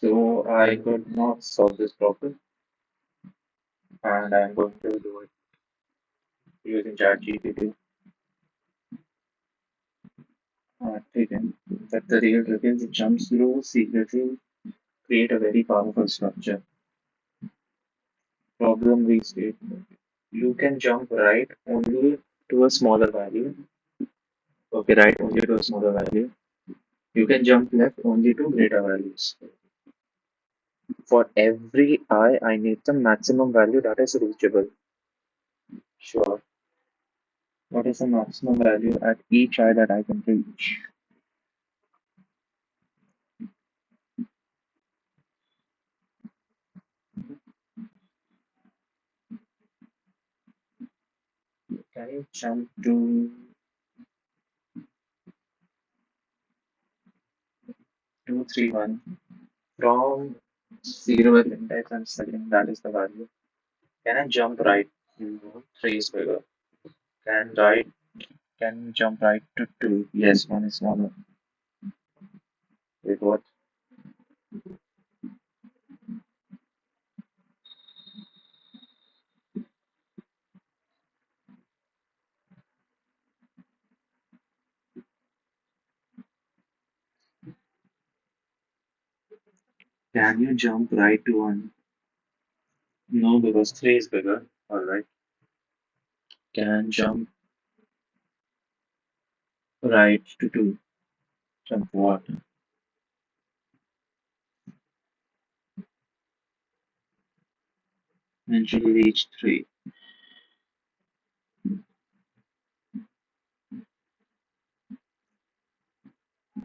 So I could not solve this problem, and I'm going to do it using ChatGPT. Taken that the real trick is jumps through secretly create a very powerful structure. Problem restate. You can jump right only to a smaller value. Okay, right only to a smaller value. You can jump left only to greater values. For every I need the maximum value that is reachable. Sure. What is the maximum value at each I that I can reach? Can you jump to 231 from 0 with index and setting that is the value? Can I jump right to 3 is bigger? Can right can jump right to 2? Yes, 1 is smaller. Wait, what? Can you jump right to 1? No, because 3 is bigger. Alright. Can jump right to 2? Jump what? Eventually reach 3.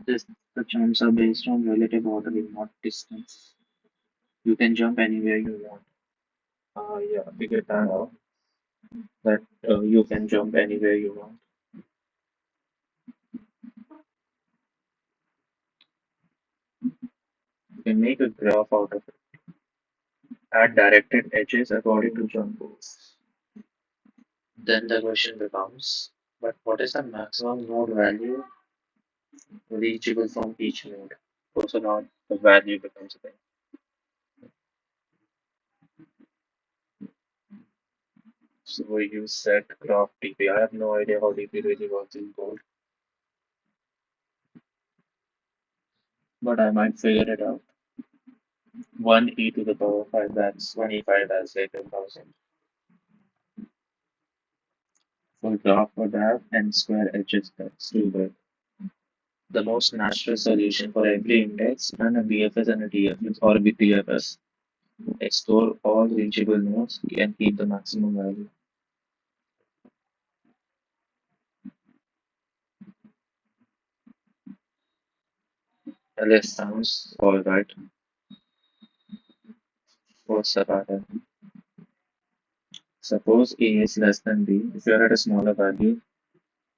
This, the jumps are based on relative ordering, not distance. You can jump anywhere you want. Yeah, figure that out. That you can jump anywhere you want. You can make a graph out of it. Add directed edges according to jump goals. Then the question becomes, but what is the maximum node value reachable from each node? Also now the value becomes a thing. So you set graph DP. I have no idea how DP really works in code, but I might figure it out. 1 e to the power 5, that's 1e5, that's like 1000. For graph would have n square edges, that's 2 bit. The most natural solution for every index and a BFS and a TFS or a BPFS. Explore all reachable nodes and keep the maximum value. This sounds alright. What's the pattern? Suppose A is less than B. If you're at a smaller value,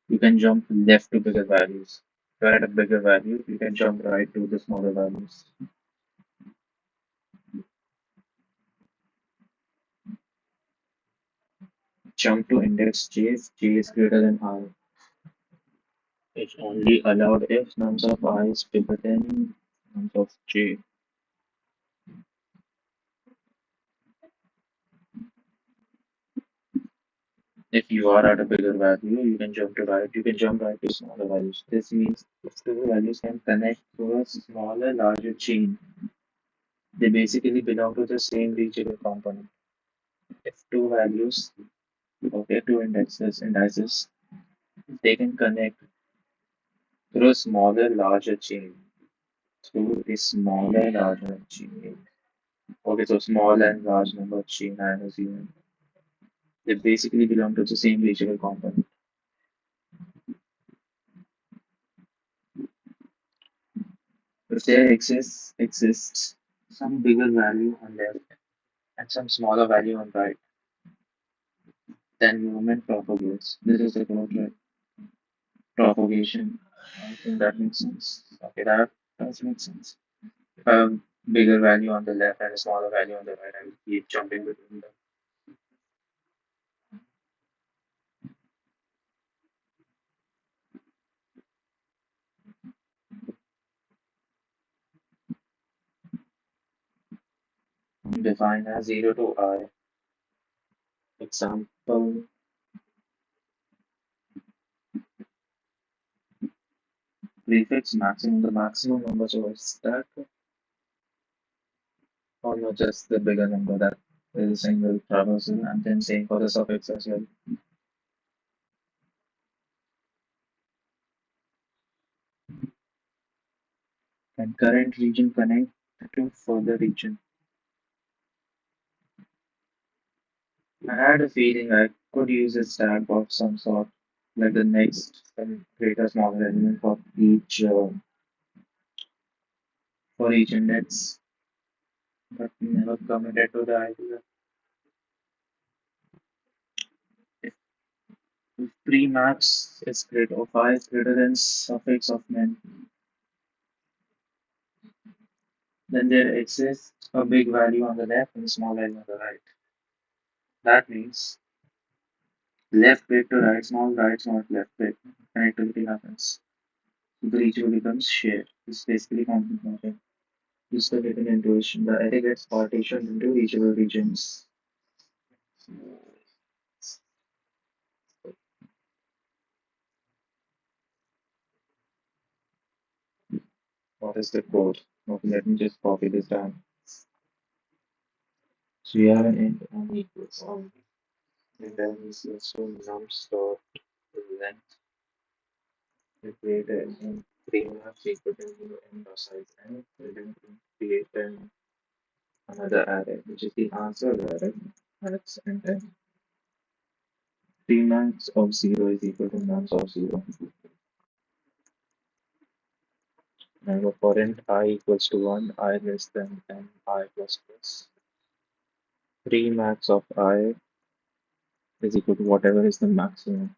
you can jump left to bigger values. If you're at a bigger value, you can jump right to the smaller values. Jump to index J if J is greater than I. It's only allowed if nums of I is bigger than nums of J. If you are at a bigger value, you can jump to right. You can jump right to smaller values. This means if two values can connect to a smaller, larger chain, they basically belong to the same reachable component. If two values, okay, two indices, they can connect through a smaller, larger chain. Through a smaller, larger chain. Okay, so small and large number chain I am assuming. They basically belong to the same reachable component. If there exists some bigger value on left and some smaller value on right, then movement propagates. This is the code, right? Propagation. I think that makes sense. Okay, that does make sense. If I have bigger value on the left and a smaller value on the right, I will keep jumping between them. define as 0 to I. Example, prefix maximum, the maximum number of a stack, or not just the bigger number that is a single traversal, and then same for the suffix as well. And current region connect to further region. I had a feeling I could use a stack of some sort, like the next greater smaller element for each index, but never committed to the idea. If pre-max is greater or phi is greater than suffix of min, then there exists a big value on the left and a small value on the right. That means left big to right small left big. Connectivity happens. The region becomes shared. It's basically content mapping. Use the written intuition. The array gets partitioned into reachable regions. What is the code? Okay, let me just copy this down. So you have an int n equals and then is also nums dot length. We create an three maps equal to n dot size n. And then create another array, which is the answer array. That's and then three maps of zero is equal to nums of zero. And for int I equals to 1, I less than n, I plus plus. 3 max of I is equal to whatever is the maximum.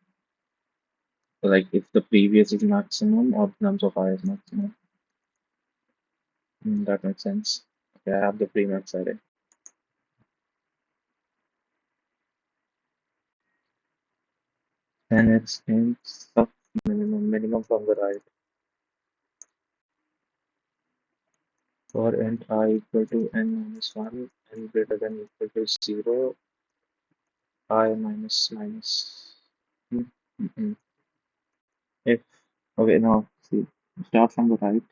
So like if the previous is maximum or nums of I is maximum. That makes sense. Okay, I have the pre-max array. And it's in sub minimum from the right. For int I equal to n minus 1 and greater than equal to 0, I minus minus. Hmm, hmm, hmm. If, okay, now see, start from the right.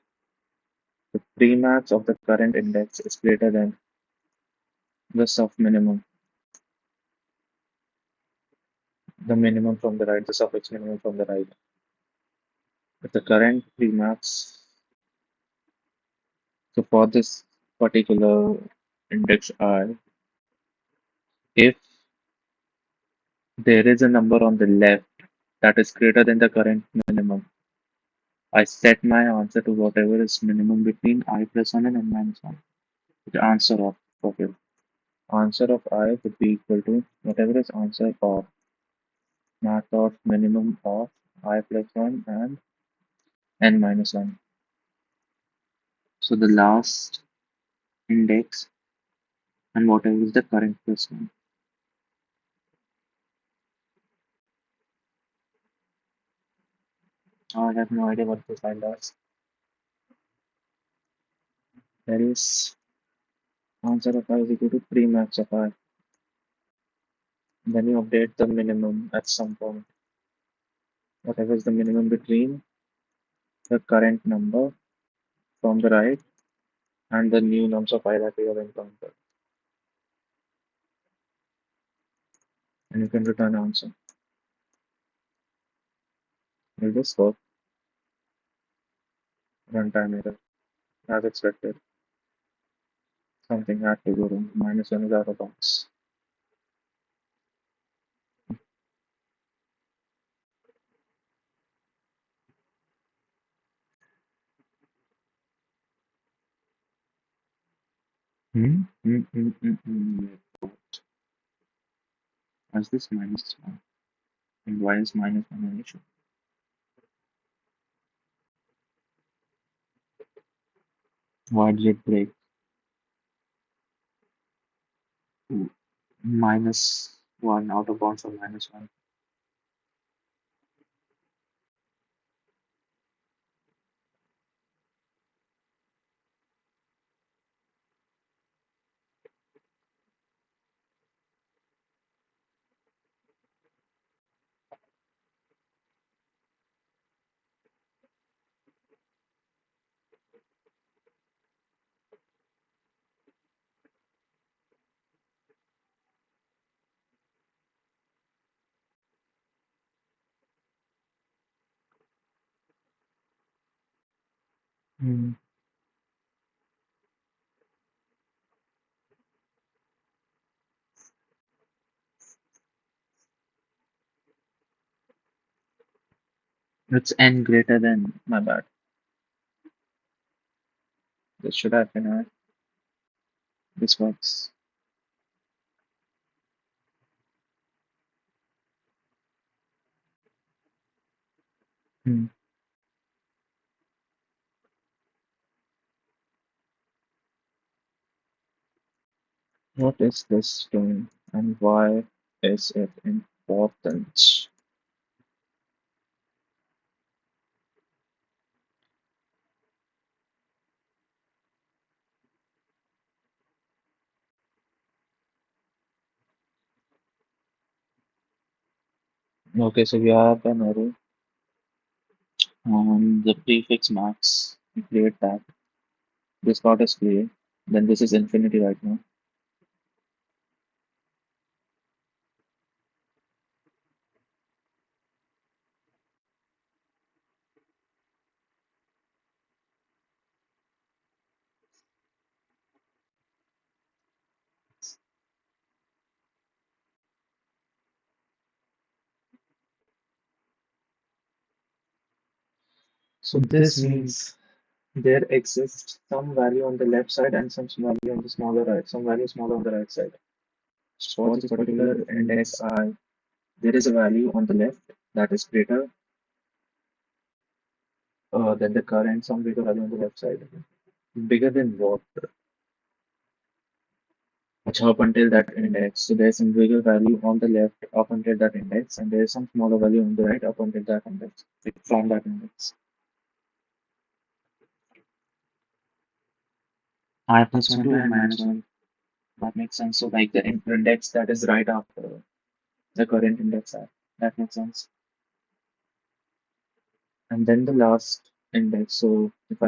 The pre-max of the current index is greater than the sub minimum, the minimum from the right, the suffix minimum from the right. If the current pre-max, so for this particular index I, if there is a number on the left that is greater than the current minimum, I set my answer to whatever is minimum between I plus 1 and n minus 1. The answer of, okay, answer of I would be equal to whatever is answer of math of minimum of I plus 1 and n minus 1. So the last index and whatever is the current plus 1. I have no idea what this file does. There is answer of I is equal to pre-max of I. Then you update the minimum at some point. Whatever is the minimum between the current number from the right and the new nums of I that we have encountered. And you can return answer. Will this work? Runtime error. As expected. Something had to go wrong. Minus 1 is out of box. Hmm? Why is this minus 1? And why is minus 1 an issue? Why did it break? Minus 1 out of bounds or minus 1. Hmm. It's n greater than my bad. This should have been this works. Hmm. What is this stone and why is it important? Okay, so we have an array the prefix max. We create that. This part is clear. Then this is infinity right now. So this means there exists some value on the left side and some value on the smaller right, some value smaller on the right side. So for this particular index I, there is a value on the left that is greater than the current, some bigger value on the left side. Bigger than what? Up until that index. So there's some bigger value on the left up until that index, and there's some smaller value on the right up until that index, like from that index. I plus 1 to n minus 1. That makes sense. So like the index that is right after the current index I. That makes sense. And then the last index. So if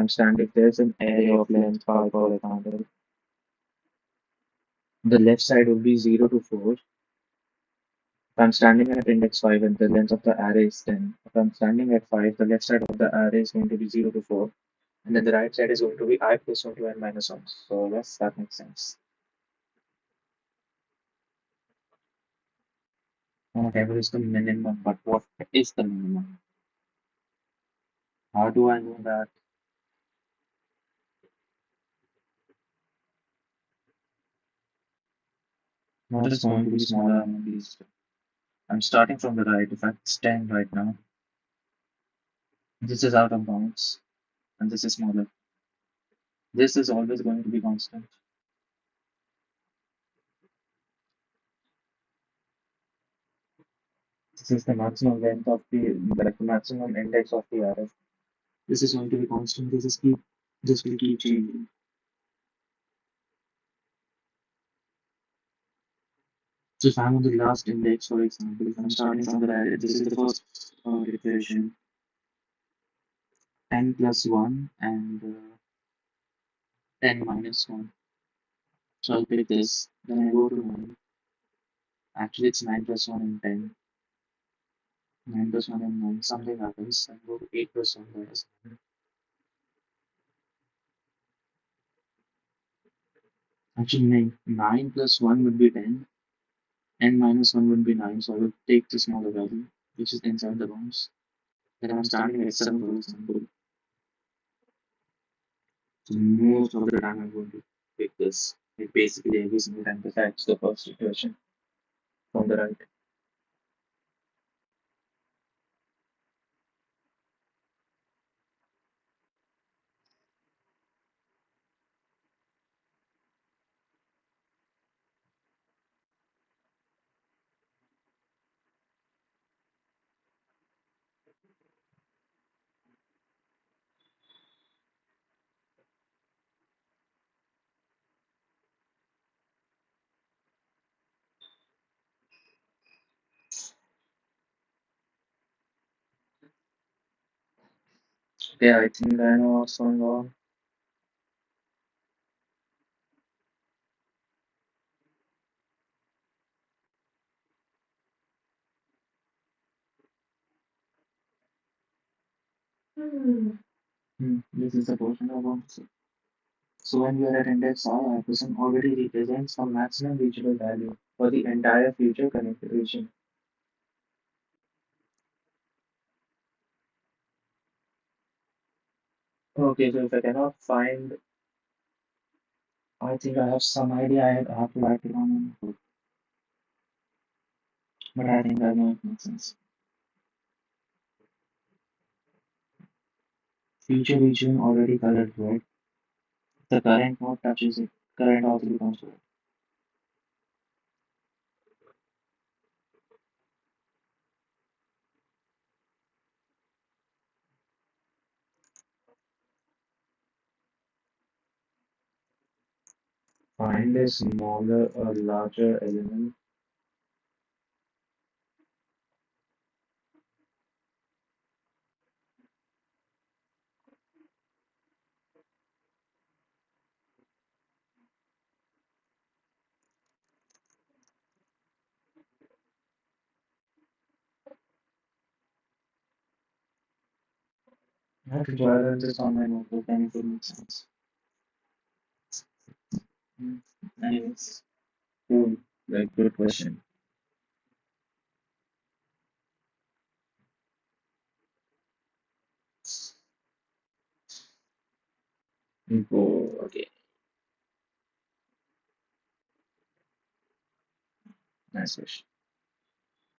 there's an array of length 5, for example, the left side will be 0 to 4. If I'm standing at index 5 and the length of the array is 10, if I'm standing at 5, the left side of the array is going to be 0 to 4. And then the right side is going to be I plus 1 to n minus 1. So yes, that makes sense. Whatever is the minimum, but what is the minimum? How do I know that? What is going to be smaller among these two? I'm starting from the right. If it's 10 right now, this is out of bounds, and this is smaller. This is always going to be constant. This is the maximum length of the maximum index of the array. This is going to be constant. This will keep changing. So if I'm on the last index, for example, if I'm starting from the right, this is the first iteration, 10 plus 1 and 10 minus 1. So I'll pick this. Then I go to 9. Actually, it's 9 plus 1 and 10. 9 plus 1 and 9. Something happens. I go to 8 plus 1. That is 9. Actually, 9 plus 1 would be 10. N minus 1 would be 9. So I will take the smaller value, which is inside the bounds. Then I'm starting at 7, for example. So most of the time I'm going to pick this. It basically every single time besides the first iteration from the right. Okay, I think I know what's going on. This is the portion I want to say. So when we are at index I, person already represents a maximum reachable value for the entire future connected region. Okay, so if I cannot find, I think I have some idea. I have to write it on, but I think that might make sense. Future region already colored red. The current node touches it. Current also becomes red. Find a smaller or larger element. I have to draw this on my notebook and it will make sense. Mm. Anyways, cool. Like, good question. Okay, nice question.